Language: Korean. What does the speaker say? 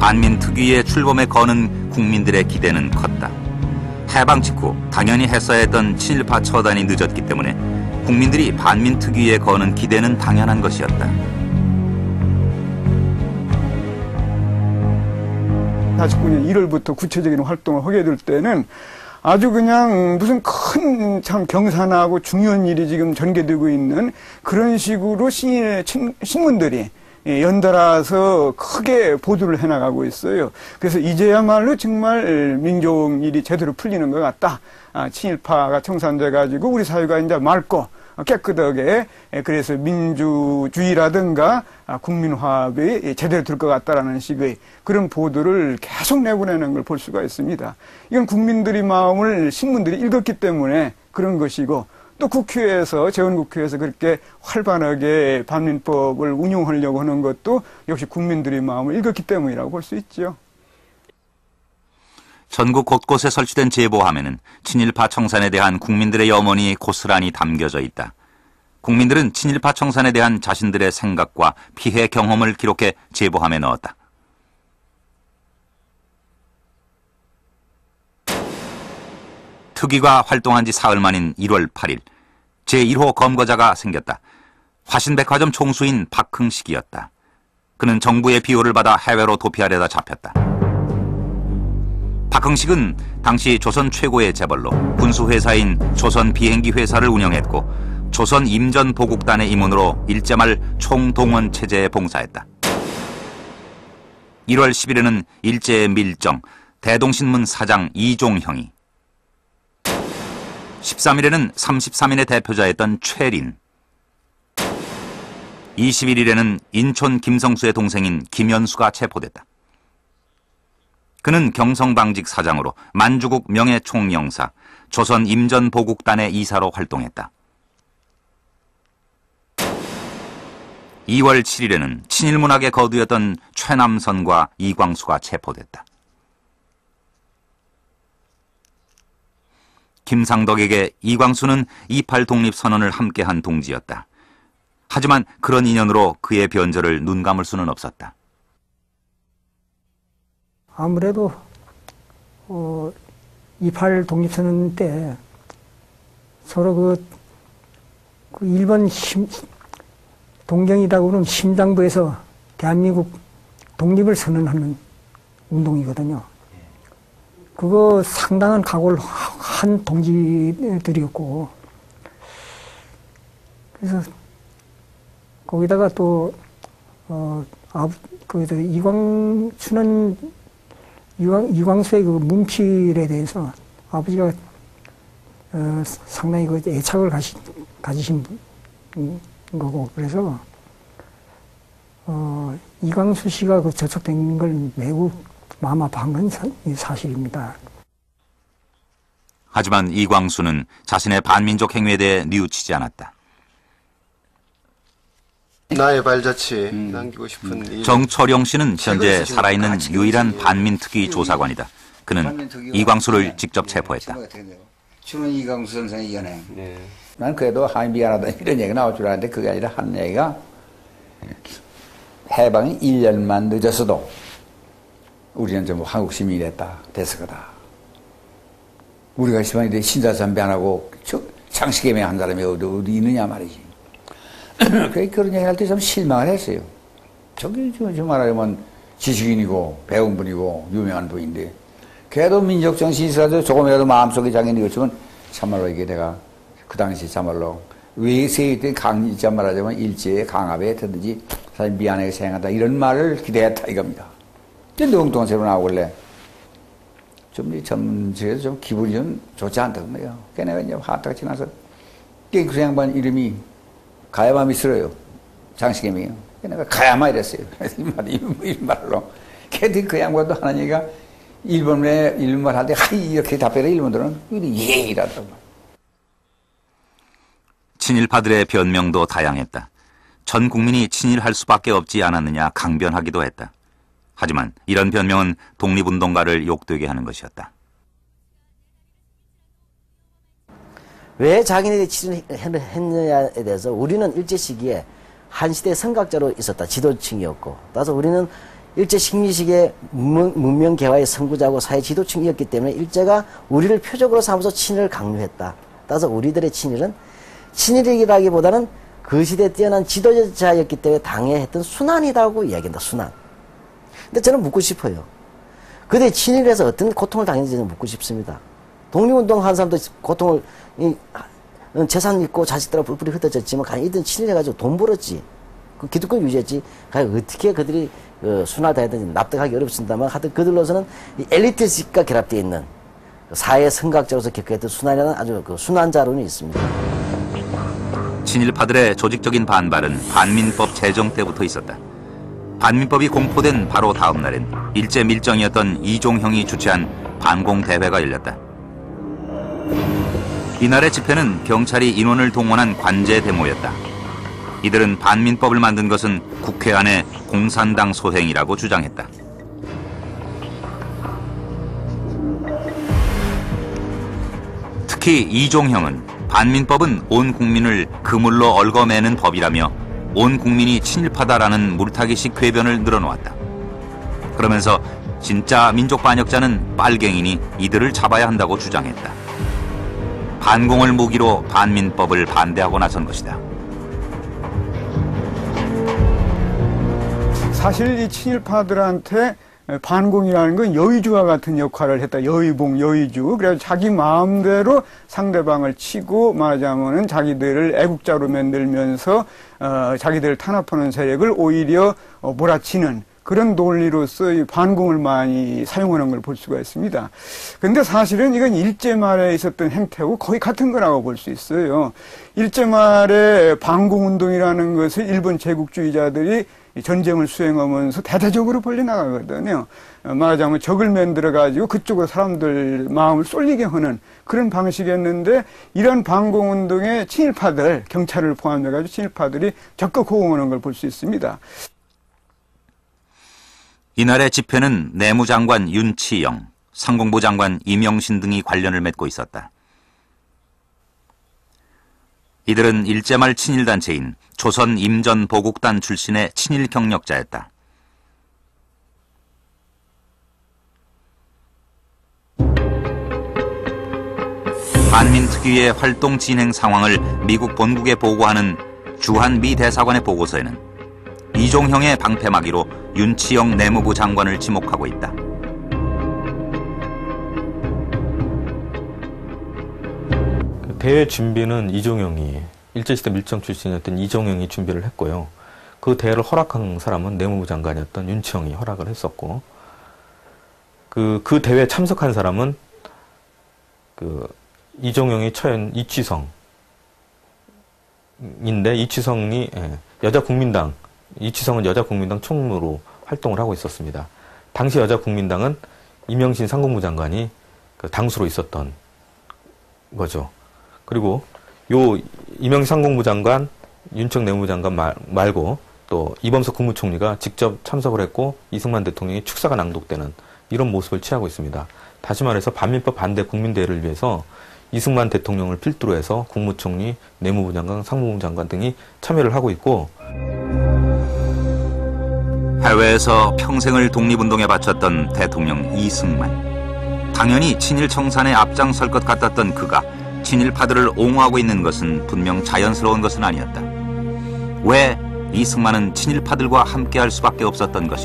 반민특위의 출범에 거는 국민들의 기대는 컸다. 해방 직후 당연히 했어야 했던 친일파 처단이 늦었기 때문에 국민들이 반민특위에 거는 기대는 당연한 것이었다. 49년 1월부터 구체적인 활동을 하게 될 때는 아주 그냥 무슨 큰 참 경사나고 중요한 일이 지금 전개되고 있는 그런 식으로 신문들이 연달아서 크게 보도를 해나가고 있어요. 그래서 이제야말로 정말 민족일이 제대로 풀리는 것 같다. 친일파가 청산돼가지고 우리 사회가 이제 맑고 깨끗하게 그래서 민주주의라든가 국민화합이 제대로 될 것 같다라는 식의 그런 보도를 계속 내보내는 걸 볼 수가 있습니다. 이건 국민들의 마음을 신문들이 읽었기 때문에 그런 것이고 또 국회에서 재헌국회에서 그렇게 활발하게 반민법을 운용하려고 하는 것도 역시 국민들의 마음을 읽었기 때문이라고 볼 수 있죠. 전국 곳곳에 설치된 제보함에는 친일파 청산에 대한 국민들의 염원이 고스란히 담겨져 있다. 국민들은 친일파 청산에 대한 자신들의 생각과 피해 경험을 기록해 제보함에 넣었다. 특위가 활동한 지 사흘 만인 1월 8일 제1호 검거자가 생겼다. 화신백화점 총수인 박흥식이었다. 그는 정부의 비호를 받아 해외로 도피하려다 잡혔다. 박흥식은 당시 조선 최고의 재벌로 군수회사인 조선 비행기 회사를 운영했고 조선 임전보국단의 임원으로 일제말 총동원 체제에 봉사했다. 1월 10일에는 일제의 밀정, 대동신문 사장 이종형이 13일에는 33인의 대표자였던 최린 21일에는 인촌 김성수의 동생인 김현수가 체포됐다. 그는 경성당직 사장으로 만주국 명예총영사, 조선 임전보국단의 이사로 활동했다. 2월 7일에는 친일문학의 거두였던 최남선과 이광수가 체포됐다. 김상덕에게 이광수는 28 독립선언을 함께한 동지였다. 하지만 그런 인연으로 그의 변절을 눈감을 수는 없었다. 아무래도 28 독립선언 때 서로 그 일본 동경이라고 그러는 심장부에서 대한민국 독립을 선언하는 운동이거든요. 그거 상당한 각오를 한 동지들이었고, 그래서 거기다가 또 이광수의 그 문필에 대해서 아버지가 상당히 그 애착을 가지신 거고, 그래서 이광수 씨가 그 저촉된 걸 매우 마음 아파한 건 사실입니다. 하지만 이광수는 자신의 반민족 행위에 대해 뉘우치지 않았다. 나의 발자취 남기고 싶은 정철용 씨는 현재 살아있는 유일한 반민특위 조사관이다. 그는 이광수를 직접 체포했다. 주는 이광수 선생의 연행. 난 그래도 미안하다 이런 얘기가 나올 줄 알았는데 그게 아니라 한 얘기가 해방이 1년만 늦었어도 우리는 좀 한국 시민이 됐을 거다. 우리가 있으면 이제 신사참배 안 하고 장식예매 한 사람이 어디 있느냐 말이지. 그런 얘기 할 때 좀 실망을 했어요. 저기 저 말하자면 지식인이고 배운 분이고 유명한 분인데 걔도 민족정신이 있어서 조금이라도 마음속에 장애는 있지만 참말로 이게 내가 그 당시 참말로 외세에 있던 강자 말하자면 일제의 강압에 듣든지 사실 미안하게 생각한다 이런 말을 기대했다 이겁니다. 근데 엉뚱한 새로 나오길래 좀 전문직에서 좀 기분이 좀 좋지 않다는 거예요. 그러니까 내가 이제 화딱 지나서 그 양반 이름이 가야마 미스러요. 장식임이에요. 내가 가야마 이랬어요. 이 말로. 걔들 그 양반도 하는 얘기가 일본말 할 때 하이 이렇게 답변해 일본들은 예 이라더라고. 친일파들의 변명도 다양했다. 전 국민이 친일할 수밖에 없지 않았느냐 강변하기도 했다. 하지만 이런 변명은 독립운동가를 욕되게 하는 것이었다. 왜 자기네들이 친일했느냐에 대해서 우리는 일제 시기에 한 시대의 선각자로 있었다. 지도층이었고. 따라서 우리는 일제 식민지식의 문명 개화의 선구자고 사회 지도층이었기 때문에 일제가 우리를 표적으로 삼아서 친일을 강요했다. 따라서 우리들의 친일은 친일이라기보다는 그 시대에 뛰어난 지도자였기 때문에 당해 했던 순환이라고 이야기한다. 순환. 근데 저는 묻고 싶어요. 그때 친일에서 어떤 고통을 당했는지 저는 묻고 싶습니다. 독립운동 한 사람도 고통을 재산 있고 자식들하고 뿔뿔이 흩어졌지만 가령 이들은 친일해가지고 돈 벌었지. 그 기득권 유지했지. 가령 어떻게 그들이 순환을 했는지 납득하기 어렵습니다만 하여튼 그들로서는 이 엘리트식과 결합되어 있는 사회 선각자로서 겪었던 순환이라는 아주 그 순환자론이 있습니다. 친일파들의 조직적인 반발은 반민법 제정 때부터 있었다. 반민법이 공포된 바로 다음 날엔 일제 밀정이었던 이종형이 주최한 반공대회가 열렸다. 이날의 집회는 경찰이 인원을 동원한 관제 데모였다. 이들은 반민법을 만든 것은 국회 안의 공산당 소행이라고 주장했다. 특히 이종형은 반민법은 온 국민을 그물로 얽어매는 법이라며 온 국민이 친일파다라는 물타기식 궤변을 늘어놓았다. 그러면서 진짜 민족 반역자는 빨갱이니 이들을 잡아야 한다고 주장했다. 반공을 무기로 반민법을 반대하고 나선 것이다. 사실 이 친일파들한테 반공이라는 건 여의주와 같은 역할을 했다. 여의봉, 여의주. 그래서 자기 마음대로 상대방을 치고 말하자면은 자기들을 애국자로 만들면서 자기들을 탄압하는 세력을 오히려 몰아치는 그런 논리로서 이 반공을 많이 사용하는 걸 볼 수가 있습니다. 그런데 사실은 이건 일제 말에 있었던 행태하고 거의 같은 거라고 볼 수 있어요. 일제 말에 반공운동이라는 것을 일본 제국주의자들이 전쟁을 수행하면서 대대적으로 벌려나가거든요. 말하자면 적을 만들어가지고 그쪽으로 사람들 마음을 쏠리게 하는 그런 방식이었는데 이런 반공운동에 친일파들, 경찰을 포함해가지고 친일파들이 적극 호응하는 걸 볼 수 있습니다. 이날의 집회는 내무장관 윤치영, 상공부 장관 이명신 등이 관련을 맺고 있었다. 이들은 일제 말 친일단체인 조선 임전보국단 출신의 친일 경력자였다. 반민특위의 활동 진행 상황을 미국 본국에 보고하는 주한 미 대사관의 보고서에는 이종형의 방패막이로 윤치영 내무부 장관을 지목하고 있다. 대회 준비는 이종형이 일제시대 밀정 출신이었던 이종형이 준비를 했고요. 그 대회를 허락한 사람은 내무부 장관이었던 윤치영이 허락을 했었고 그 대회에 참석한 사람은 이종형이 처한 이취성인데 이취성이 여자국민당 이취성은 여자국민당 총무로 활동을 하고 있었습니다. 당시 여자국민당은 이명신 상공부 장관이 당수로 있었던 거죠. 그리고 요 이명신 상공부 장관, 윤청 내무부 장관 말고 또 이범석 국무총리가 직접 참석을 했고 이승만 대통령이 축사가 낭독되는 이런 모습을 취하고 있습니다. 다시 말해서 반민법 반대 국민대회를 위해서 이승만 대통령을 필두로 해서 국무총리, 내무부 장관, 상무부 장관 등이 참여를 하고 있고 해외에서 평생을 독립운동에 바쳤던 대통령 이승만. 당연히 친일 청산에 앞장설 것 같았던 그가 친일파들을 옹호하고 있는 것은 분명 자연스러운 것은 아니었다. 왜 이승만은 친일파들과 함께할 수밖에 없었던 것일까?